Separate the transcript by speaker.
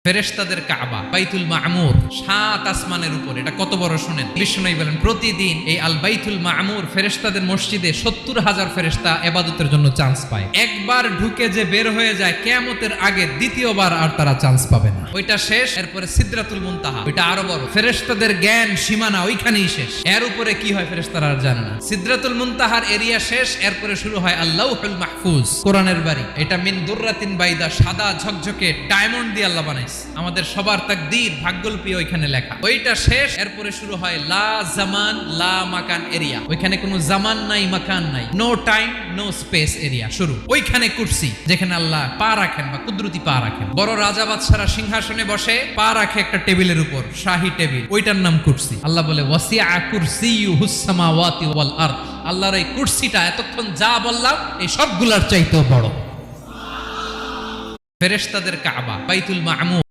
Speaker 1: ফেরেশতাদের কাবা বাইতুল মামুর 7 আসমানের উপর। এটা কত বড় শুনেন। বিষ্ণু বলেন প্রতিদিন এই আল বাইতুল মামুর ফেরেশতাদের মসজিদে 70,000 ফেরেশতা ইবাদতের জন্য চান্স পায়। একবার ঢুকে যে বের হয়ে যায় কিয়ামতের আগে দ্বিতীয়বার আর তারা চান্স পাবে না। ওইটা শেষ। এরপরে সিদরাতুল মুনতাহা, ওইটা আরো বড়। ফেরেশতাদের জ্ঞান সীমানা ওইখানেই শেষ। এর উপরে কি হয় ফেরেশতারা আর জানে না। সিদরাতুল মুনতাহার এরিয়া শেষ। এরপরে শুরু হয় আল্লাহুল মাহফুজ, কোরআনের বাড়ি। এটা মিন দুররাতিন বাইদা, সাদা ঝকঝকে ডায়মন্ড দিয়ে আল্লাহ বানাইছে। আমাদের সবার তাকদীর ভাগ্যলিপি ওইখানে লেখা। ওইটা শেষ। এরপরে শুরু হয় লা জামান লা মাকান এরিয়া। ওইখানে কোনো জামান নাই, মাকান নাই, no time no space area শুরু। ওইখানে কুরসি, যেখানে আল্লাহ পা রাখেন বা কুদরতি পা রাখেন। বড় রাজা বাদশারা সিংহাসনে বসে পা রাখে একটা টেবিলের উপর, শাহী টেবিল, ওইটার নাম কুরসি। আল্লাহ বলে ওয়াসিআ কুরসিয়ুহুস সামাওয়াতি ওয়াল আরদ। আল্লাহর এই কুরসিটা এতক্ষণ যা বললাম এই সবগুলার চাইতেও বড়। ফেরেশতাদের কাবা বাইতুল মামুর।